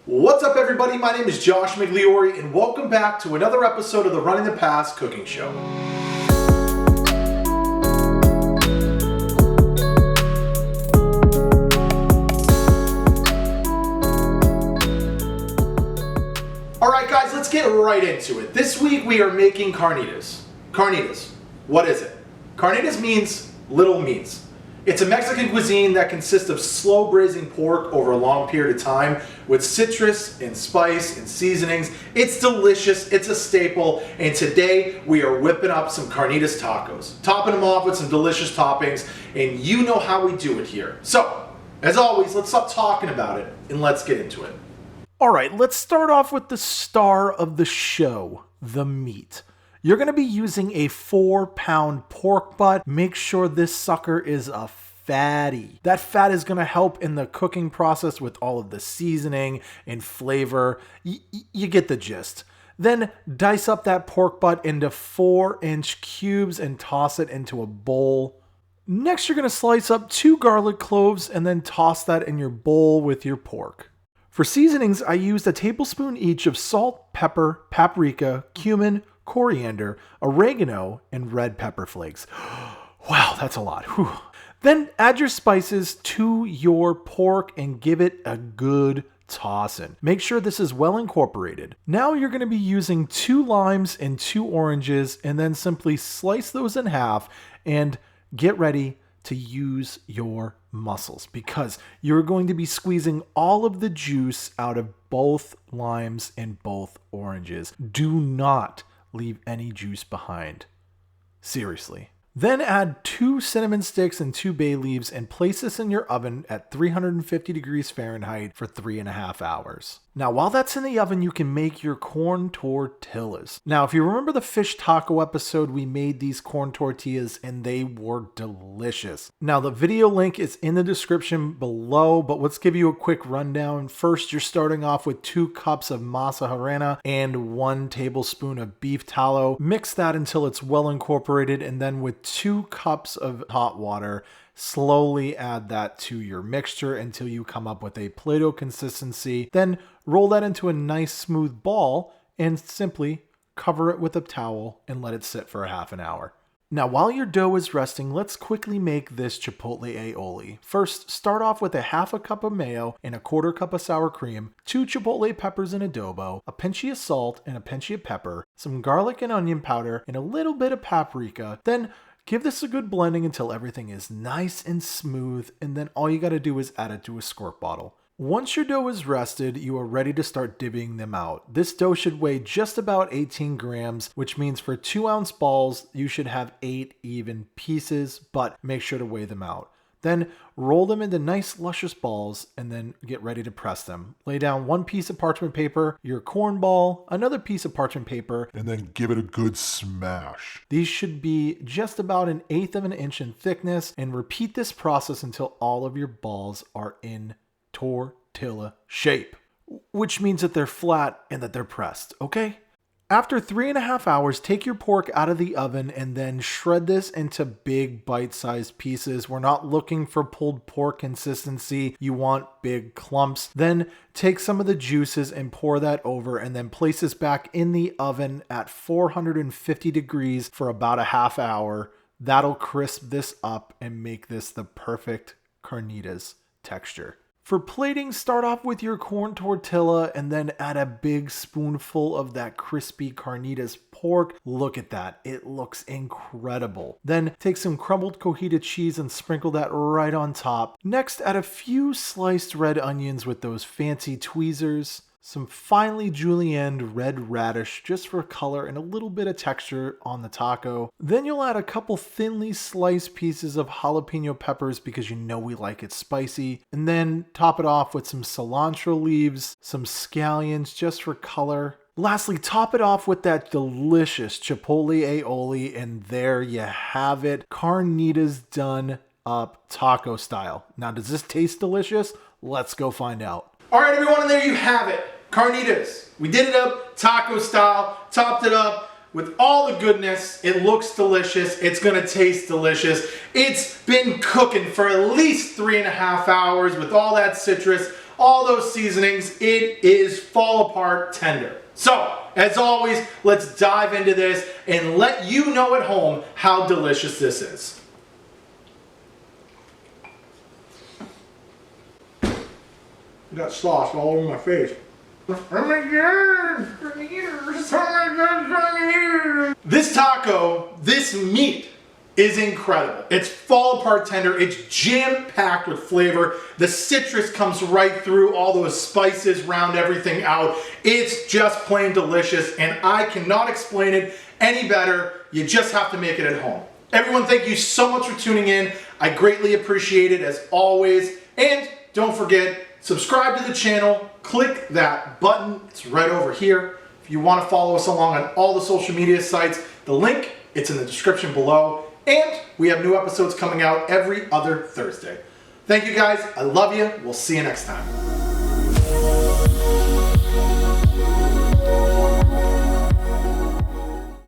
What's up, everybody? My name is Josh Migliori, and welcome back to another episode of the Running the Pass Cooking Show. Alright guys, let's get right into it. This week we are making carnitas. Carnitas, what is it? Carnitas means little meats. It's a Mexican cuisine that consists of slow braising pork over a long period of time with citrus and spice and seasonings. It's delicious, it's a staple, and today we are whipping up some carnitas tacos, topping them off with some delicious toppings, and you know how we do it here. So, as always, let's stop talking about it and let's get into it. Alright, let's start off with the star of the show, the meat. You're going to be using a 4-pound pork butt. Make sure this sucker is a fatty. That fat is going to help in the cooking process with all of the seasoning and flavor. You get the gist. Then dice up that pork butt into 4-inch cubes and toss it into a bowl. Next, you're going to slice up 2 garlic cloves and then toss that in your bowl with your pork. For seasonings, I used a tablespoon each of salt, pepper, paprika, cumin, coriander, oregano, and red pepper flakes. Wow, that's a lot. Whew. Then add your spices to your pork and give it a good tossin'. Make sure this is well incorporated. Now you're going to be using 2 limes and 2 oranges, and then simply slice those in half and get ready to use your muscles, because you're going to be squeezing all of the juice out of both limes and both oranges. Do not leave any juice behind. Seriously. Then add 2 cinnamon sticks and 2 bay leaves and place this in your oven at 350 degrees Fahrenheit for 3.5 hours. Now, while that's in the oven, you can make your corn tortillas. Now, if you remember the fish taco episode, we made these corn tortillas and they were delicious. Now, the video link is in the description below, but let's give you a quick rundown. First, you're starting off with 2 cups of masa harina and 1 tablespoon of beef tallow. Mix that until it's well incorporated, and then with 2 cups of hot water, slowly add that to your mixture until you come up with a Play-Doh consistency. Then roll that into a nice smooth ball and simply cover it with a towel and let it sit for a half an hour. Now, while your dough is resting, let's quickly make this Chipotle Aioli. First, start off with a 1/2 cup of mayo and a 1/4 cup of sour cream, 2 Chipotle peppers in adobo, a pinchy of salt and a pinchy of pepper, some garlic and onion powder, and a little bit of paprika. Then give this a good blending until everything is nice and smooth, and then all you got to do is add it to a squirt bottle. Once your dough is rested, you are ready to start divvying them out. This dough should weigh just about 18 grams, which means for 2-ounce balls, you should have 8 even pieces, but make sure to weigh them out. Then roll them into nice luscious balls and then get ready to press them. Lay down 1 piece of parchment paper, your corn ball, another piece of parchment paper, and then give it a good smash. These should be just about 1/8 of an inch in thickness, and repeat this process until all of your balls are in tortilla shape, which means that they're flat and that they're pressed, okay? After 3.5 hours, take your pork out of the oven and then shred this into big bite-sized pieces. We're not looking for pulled pork consistency. You want big clumps. Then take some of the juices and pour that over, and then place this back in the oven at 450 degrees for about a half hour. That'll crisp this up and make this the perfect carnitas texture. For plating, start off with your corn tortilla and then add a big spoonful of that crispy carnitas pork. Look at that. It looks incredible. Then take some crumbled cojita cheese and sprinkle that right on top. Next, add a few sliced red onions with those fancy tweezers. Some finely julienned red radish just for color and a little bit of texture on the taco. Then you'll add a couple thinly sliced pieces of jalapeno peppers because you know we like it spicy. And then top it off with some cilantro leaves, some scallions just for color. Lastly, top it off with that delicious Chipotle Aioli, and there you have it. Carnitas done up taco style. Now, does this taste delicious? Let's go find out. All right, everyone, and there you have it. Carnitas. We did it up taco style, topped it up with all the goodness. It looks delicious. It's gonna taste delicious. It's been cooking for at least 3.5 hours with all that citrus, all those seasonings, it is fall apart tender. So, as always, let's dive into this and let you know at home how delicious this is. Got sauce all over my face. This taco, this meat is incredible. It's fall apart tender. It's jam-packed with flavor. The citrus comes right through, all those spices round everything out. It's just plain delicious, and I cannot explain it any better. You just have to make it at home. Everyone, thank you so much for tuning in. I greatly appreciate it as always. And don't forget, subscribe to the channel, click that button, it's right over here. If you want to follow us along on all the social media sites, the link, it's in the description below. And we have new episodes coming out every other Thursday. Thank you guys, I love you, we'll see you next time.